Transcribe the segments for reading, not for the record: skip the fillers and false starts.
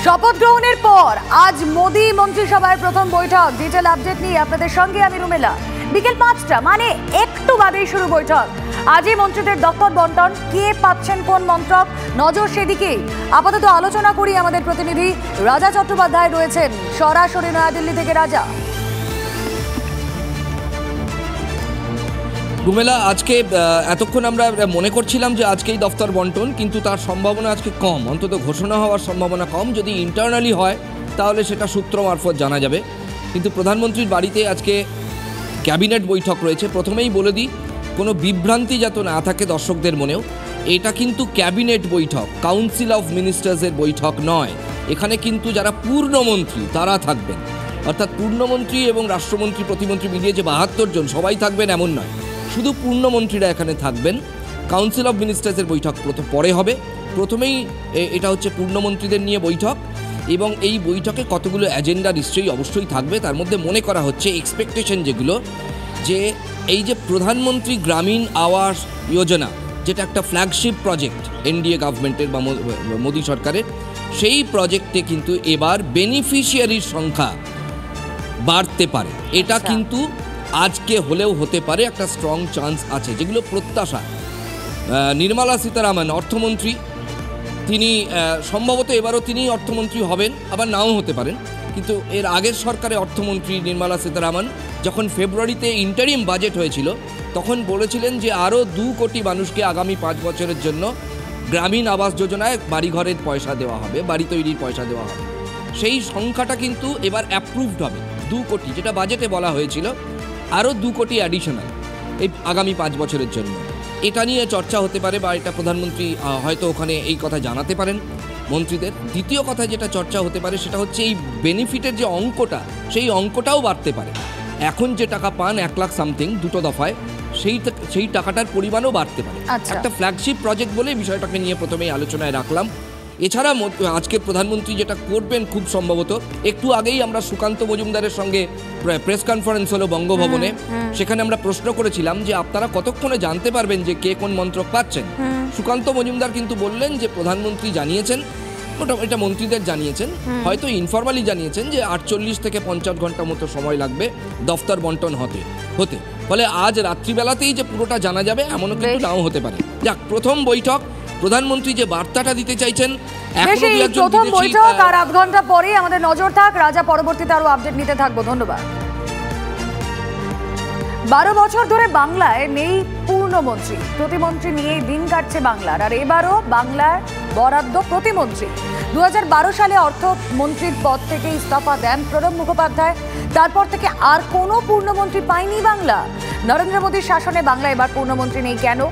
শপথ গ্রহণের পর আজ মোদি মন্ত্রিসভার প্রথম বৈঠক। ডিটেল আপডেট নিয়ে আপনাদের সঙ্গে আমি রুমেলা। বিকেল ৫টা মানে একটু বাদেই শুরু বৈঠক। আজই মন্ত্রীদের দপ্তর বন্টন, কে পাচ্ছেন কোন মন্ত্রক, নজর সেদিকে। আপাতত আলোচনা করি, আমাদের প্রতিনিধি রাজা চট্টোপাধ্যায় রয়েছেন সরাসরি নয়াদিল্লি থেকে। রাজা, রুমেলা, আজকে এতক্ষণ আমরা মনে করছিলাম যে আজকেই দফতর বন্টন, কিন্তু তার সম্ভাবনা আজকে কম, অন্তত ঘোষণা হওয়ার সম্ভাবনা কম। যদি ইন্টারনালি হয় তাহলে সেটা সূত্র মারফত জানা যাবে। কিন্তু প্রধানমন্ত্রীর বাড়িতে আজকে ক্যাবিনেট বৈঠক রয়েছে। প্রথমেই বলে দিই, কোনো বিভ্রান্তি যাতে না থাকে দর্শকদের মনেও, এটা কিন্তু ক্যাবিনেট বৈঠক, কাউন্সিল অফ মিনিস্টার্সের বৈঠক নয়। এখানে কিন্তু যারা পূর্ণমন্ত্রী তারা থাকবেন, অর্থাৎ পূর্ণমন্ত্রী এবং রাষ্ট্রমন্ত্রী প্রতিমন্ত্রী মিলিয়ে যে ৭২ জন সবাই থাকবেন এমন নয়, শুধু পূর্ণমন্ত্রীরা এখানে থাকবেন। কাউন্সিল অফ মিনিস্টার্সের বৈঠক পরে হবে। প্রথমেই এটা হচ্ছে পূর্ণমন্ত্রীদের নিয়ে বৈঠক, এবং এই বৈঠকে কতগুলো এজেন্ডা নিশ্চয়ই অবশ্যই থাকবে। তার মধ্যে মনে করা হচ্ছে এক্সপেকটেশন যেগুলো, যে এই যে প্রধানমন্ত্রী গ্রামীণ আবাস যোজনা, যেটা একটা ফ্ল্যাগশিপ প্রজেক্ট এনডিএ গভর্নমেন্টের বা মোদী সরকারের, সেই প্রজেক্টে কিন্তু এবার বেনিফিশিয়ারির সংখ্যা বাড়তে পারে। এটা কিন্তু আজকে হলেও হতে পারে, একটা স্ট্রং চান্স আছে। যেগুলো প্রত্যাশা, নির্মলা সীতারামন অর্থমন্ত্রী, তিনি সম্ভবত এবারও তিনি অর্থমন্ত্রী হবেন, আবার নাও হতে পারেন। কিন্তু এর আগের সরকারে অর্থমন্ত্রী নির্মলা সীতারামন যখন ফেব্রুয়ারিতে ইন্টারিম বাজেট হয়েছিল, তখন বলেছিলেন যে আরও ২ কোটি মানুষকে আগামী ৫ বছরের জন্য গ্রামীণ আবাস যোজনায় বাড়িঘরের পয়সা দেওয়া হবে, বাড়ি তৈরির পয়সা দেওয়া হবে। সেই সংখ্যাটা কিন্তু এবার অ্যাপ্রুভড হবে, ২ কোটি, যেটা বাজেটে বলা হয়েছিল, আরও ২ কোটি অ্যাডিশনাল এই আগামী ৫ বছরের জন্য। এটা নিয়ে চর্চা হতে পারে, বা এটা প্রধানমন্ত্রী হয়তো ওখানে এই কথা জানাতে পারেন মন্ত্রীদের। দ্বিতীয় কথা যেটা চর্চা হতে পারে সেটা হচ্ছে এই বেনিফিটের যে অঙ্কটা, সেই অঙ্কটাও বাড়তে পারে। এখন যে টাকা পান ১ লাখ সামথিং ২টো দফায়, সেই টাকাটার পরিমাণও বাড়তে পারে। একটা ফ্ল্যাগশিপ প্রজেক্ট বলে বিষয়টাকে নিয়ে প্রথমেই আলোচনায় রাখলাম। এছাড়া আজকে প্রধানমন্ত্রী যেটা করবেন খুব সম্ভবত, একটু আগেই আমরা সুকান্ত মজুমদারের সঙ্গে প্রেস কনফারেন্স হলো বঙ্গভবনে, সেখানে আমরা প্রশ্ন করেছিলাম যে আপনারা কতক্ষণে জানতে পারবেন যে কে কোন মন্ত্রক পাচ্ছেন। সুকান্ত মজুমদার কিন্তু বললেন যে প্রধানমন্ত্রী জানিয়েছেন, এটা মন্ত্রীদের জানিয়েছেন, হয়তো ইনফরমালি জানিয়েছেন যে ৪৮ থেকে ৫০ ঘন্টা মতো সময় লাগবে দফতর বন্টন হতে। ফলে আজ রাত্রিবেলাতেই যে পুরোটা জানা যাবে এমনও কিন্তু নাও হতে পারে। যাক, প্রথম বৈঠক, প্রধানমন্ত্রী যে বার্তাটা দিতে চাইছেন, প্রথম বৈঠক, আর আধ ঘন্টা পরেই আমাদের নজর থাক। রাজা, পরবর্তীতে আরো আপডেট নিতে থাকবো। ধন্যবাদ। ১২ বছর ধরে বাংলায় নেই পূর্ণমন্ত্রী, প্রতিমন্ত্রী নিয়েই দিন কাটছে বাংলার। আর এবারও বাংলার বরাদ্দ প্রতিমন্ত্রী। ২০১২ সালে অর্থমন্ত্রীর পদ থেকে ইস্তফা দেন প্রণব মুখোপাধ্যায়। তারপর থেকে আর কোনো পূর্ণমন্ত্রী পায়নি বাংলা। নরেন্দ্র মোদীর শাসনে বাংলা এবার পূর্ণমন্ত্রী নেই কেন?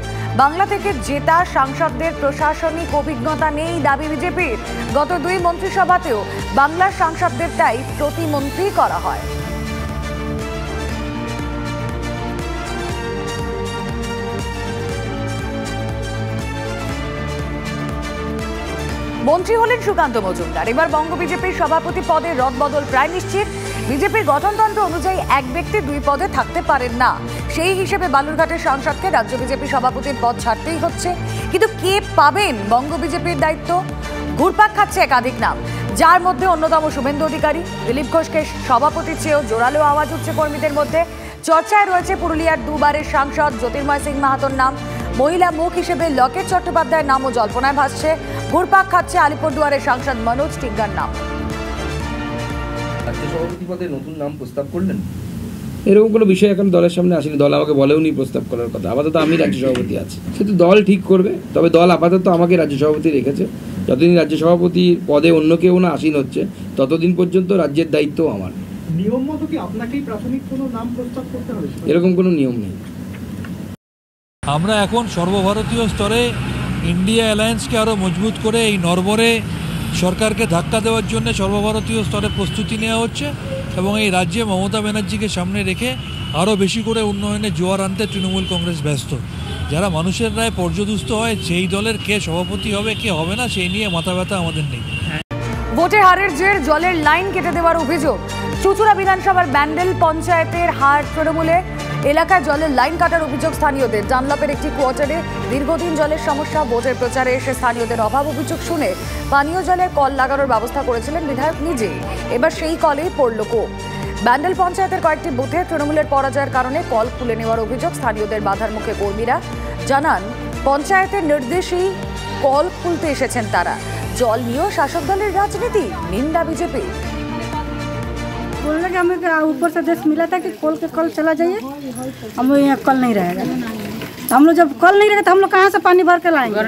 বাংলা থেকে জেতা সাংসদদের প্রশাসনিক অভিজ্ঞতা নেই দাবি বিজেপির। গত ২ মন্ত্রিসভাতেও বাংলার সাংসদদেরটাই প্রতিমন্ত্রী করা হয়। মন্ত্রী হলেন সুকান্ত মজুমদার। এবার বঙ্গ বিজেপির সভাপতি পদে রদবদল প্রায় নিশ্চিত। বিজেপির গঠনতন্ত্র অনুযায়ী এক ব্যক্তি ২ পদে থাকতে পারেন না। সেই হিসেবে বালুরঘাটের সাংসদকে রাজ্য বিজেপি সভাপতির পদ ছাড়তেই হচ্ছে। কিন্তু কে পাবেন বঙ্গ বিজেপির দায়িত্ব? ঘুরপাক খাচ্ছে একাধিক নাম, যার মধ্যে অন্যতম শুভেন্দু অধিকারী। দিলীপ ঘোষকে সভাপতির চেয়েও জোরালো আওয়াজ উঠছে কর্মীদের মধ্যে। চর্চায় রয়েছে পুরুলিয়ার ২ বারের সাংসদ জ্যোতির্ময় সিং মাহাতোর নাম। মহিলা মুখ হিসেবে লকেট চট্টোপাধ্যায়ের নামও জল্পনায় ভাসছে। ঘুরপাক খাচ্ছে আলিপুরদুয়ারের সাংসদ মনোজ টিগ্গার নাম। রাজ্য সভাপতি পদে নতুন নাম প্রস্তাব করলেন, এরকম কোনো বিষয় এখন দলের সামনে আসেনি। দল আমাকে বলেওনি প্রস্তাব করার কথা। আপাতত আমি রাজ্য সভাপতি আছি, সেটা দল ঠিক করবে। তবে দল আপাতত আমাকে রাজ্য সভাপতি রেখেছে। যতদিন রাজ্য সভাপতির পদে অন্য কেউ না আসীন হচ্ছে, ততদিন পর্যন্ত রাজ্যের দায়িত্ব আমার। নিয়ম মতো কি আপনাকেই প্রাথমিক কোনো নাম প্রস্তাব করতে হবে? এরকম কোনো নিয়ম নেই। আমরা এখন সর্বভারতীয় স্তরে ইন্ডিয়া অ্যালায়েন্সকে আরও মজবুত করে এই নরবরে সরকারকে ধাক্কা দেওয়ার জন্য সর্বভারতীয় স্তরে প্রস্তুতি নেওয়া হচ্ছে, এবং এই রাজ্যে মমতা ব্যানার্জিকে সামনে রেখে আরও বেশি করে উন্নয়নের জোয়ার আনতে তৃণমূল কংগ্রেস ব্যস্ত। যারা মানুষের রায় পর্যদুস্ত হয়, সেই দলের কে সভাপতি হবে কে হবে না সেই নিয়ে মাথা ব্যথা আমাদের নেই। ভোটে হারের জের জলের লাইন কেটে দেওয়ার অভিযোগ। চুঁচুড়া বিধানসভার ব্যান্ডেল পঞ্চায়েতের হার তৃণমূলে। এলাকায় জলের লাইন কাটার অভিযোগ স্থানীয়দের। ডানলপের একটি কোয়ার্টারে দীর্ঘদিন জলের সমস্যা। ভোটের প্রচারে এসে স্থানীয়দের অভাব অভিযোগ শুনে পানীয় জলের কল লাগানোর ব্যবস্থা করেছিলেন বিধায়ক নিজে। এবার সেই কলেই পড়ল কোপ। ব্যান্ডেল পঞ্চায়েতের কয়েকটি বুথে তৃণমূলের পরাজয়ের কারণে কল খুলে নেওয়ার অভিযোগ স্থানীয়দের। বাধার মুখে কর্মীরা জানান, পঞ্চায়েতের নির্দেশেই কল খুলতে এসেছেন তারা। জল নিয়েও শাসক দলের রাজনীতি, নিন্দা বিজেপি। बोलने कि हमें ऊपर से आदेश मिला था कि कल चला जाइए, हम लोग यहाँ कल नहीं रहेगा। तो हम लोग जब कल नहीं रहेगा तो हम लोग कहाँ से पानी भर के लाएंगे?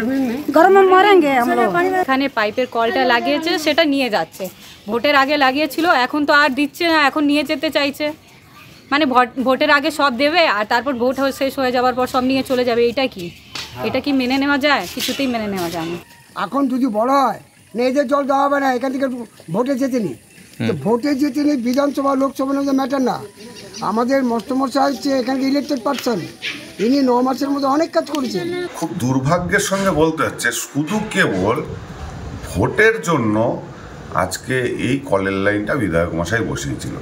गर्म में मरेंगे हम लोग। এখানে পাইপের কলটা লাগিয়েছে, সেটা নিয়ে যাচ্ছে। ভোটের আগে লাগিয়েছিল, এখন তো আর দিচ্ছে না, এখন নিয়ে যেতে চাইছে। মানে ভোটের আগে সব দেবে আর তারপর ভোট শেষ হয়ে যাওয়ার পর সব নিয়ে চলে যাবে। এটা কি মেনে নেওয়া যায়? কিছুতেই মেনে নেওয়া যায় না। এখন যদি বড় হয় মেয়েদের জল দেওয়া হবে না, এখান থেকে ভোটে যেতেনি। তো ভোটে যেতেনি বিধানসভা লোকসভা ম্যাটার না। আমাদের মস্টমশাই হচ্ছে এখানে ইলেকটেড পারসন, ইনি 9 মাসের মধ্যে অনেক কাজ করেছেন। খুব দুর্ভাগ্যের সঙ্গে বলতে হচ্ছে, শুধু কেবল ভোটের জন্য আজকে এই কলের লাইনটা বিধায়ক মশাই বসিয়েছিল।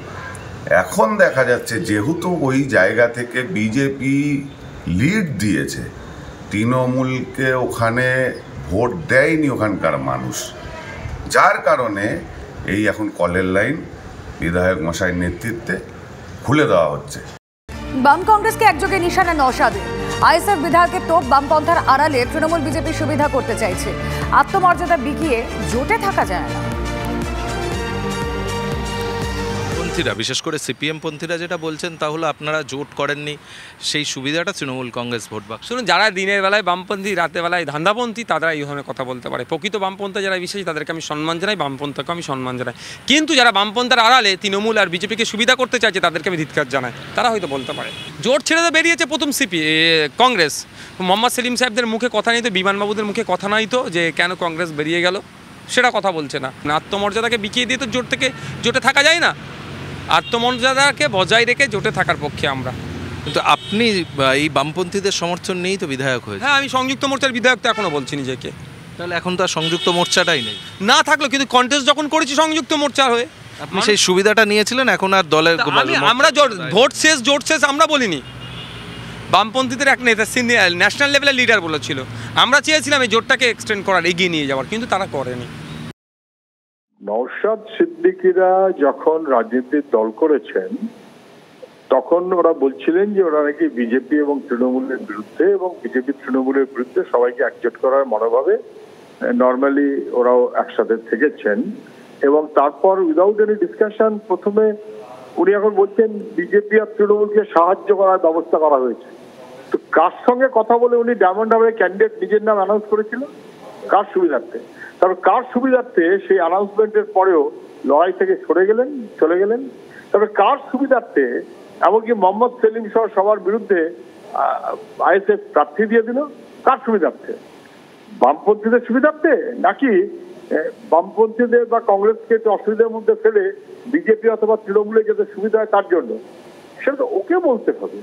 এখন দেখা যাচ্ছে যেহেতু ওই জায়গা থেকে বিজেপি লিড দিয়েছে, তৃণমূলকে ওখানে ভোট দেয়নি ওখানকার মানুষ, যার কারণে এই এখন কলের লাইন বিধায়ক মশাইয়ের নেতৃত্বে খুলে দেওয়া হচ্ছে। বাম কংগ্রেসকে একযোগে নিশানা নওশাদের। আইএসএফ বিধায়কের তোপ বামপন্থার আড়ালে তৃণমূল বিজেপি সুবিধা করতে চাইছে। আত্মমর্যাদা বিকিয়ে জোটে থাকা যায় না। পন্থীরা, বিশেষ করে সিপিএম পন্থীরা যেটা বলছেন তা হলো আপনারা জোট করেননি, সেই সুবিধাটা তৃণমূল কংগ্রেস ভোট বাক্স। শুনুন, যারা দিনের বেলায় বামপন্থী, রাতের বেলায় ধান্দাপন্থী, তারা এই ধরনের কথা বলতে পারে। প্রকৃত বামপন্থা যারা বিশেষ, তাদেরকে আমি সম্মান জানাই, বামপন্থাকে আমি সম্মান জানাই। কিন্তু যারা বামপন্থার আড়ালে তৃণমূল আর বিজেপিকে সুবিধা করতে চাইছে, তাদেরকে আমি ধিক্কার জানাই। তারা হয়তো বলতে পারে। জোট ছেড়ে তো বেরিয়েছে প্রথম কংগ্রেস। মোহাম্মদ সেলিম সাহেবদের মুখে কথা নেই তো, বিমানবাবুদের মুখে কথা নাই তো, যে কেন কংগ্রেস বেরিয়ে গেল, সেটা কথা বলছে না। আত্মমর্যাদাকে বিকিয়ে দিয়ে তো জোটে থাকা যায় না। আত্মমর্যাদাকে বজায় রেখে জোটে থাকার পক্ষে আমরা। কিন্তু আপনি এই বামপন্থীদের সমর্থন নেই তো বিধায়ক হয়েছে। হ্যাঁ, আমি সংযুক্ত মোর্চার বিধায়ক তো এখনও বলছি নিজেকে। তাহলে এখন তো আর সংযুক্ত মোর্চাটাই নেই। না থাকলো, কিন্তু কন্টেস্ট যখন করেছি সংযুক্ত মোর্চা হয়ে, আপনি সেই সুবিধাটা নিয়েছিলেন, এখন আর দলের আমরা জোট শেষ আমরা বলিনি। বামপন্থীদের এক নেতা ন্যাশনাল লেভেলের লিডার বলেছিল, আমরা চেয়েছিলাম এই জোটটাকে এক্সটেন্ড করার, এগিয়ে নিয়ে যাওয়ার, কিন্তু তারা করেনি। নওশাদ সিদ্দিকীরা যখন রাজনীতির দল করেছেন, তখন ওরা বলছিলেন যে ওরা নাকি বিজেপি এবং তৃণমূলের বিরুদ্ধে, এবং বিজেপি তৃণমূলের বিরুদ্ধে সবাইকে একজোট করার মনোভাবে নর্মালি ওরাও একসাথে থেকেছেন। এবং তারপর উইদাউট এনি ডিসকাশন প্রথমে উনি এখন বলছেন বিজেপি আর তৃণমূলকে সাহায্য করার ব্যবস্থা করা হয়েছে। তো কার সঙ্গে কথা বলে উনি ডায়মন্ড হারবারে ক্যান্ডিডেট নিজের নাম অ্যানাউন্স করেছিলেন? কার সুবিধার্থে? তারপর কার সুবিধার্থে সেই অ্যানাউন্সমেন্টের পরেও লড়াই থেকে চলে গেলেন? তবে কার সুবিধার্থে এমনকি মোহাম্মদ সেলিম সহ সবার বিরুদ্ধে আইএসএফ প্রার্থী দিয়ে দিল? কার সুবিধার্থে? বামপন্থীদের সুবিধার্থে, নাকি বামপন্থীদের বা কংগ্রেসকে অসুবিধার মধ্যে ফেলে বিজেপি অথবা তৃণমূলে যাতে সুবিধা হয় তার জন্য? সেটা তো ওকে বলতে হবে।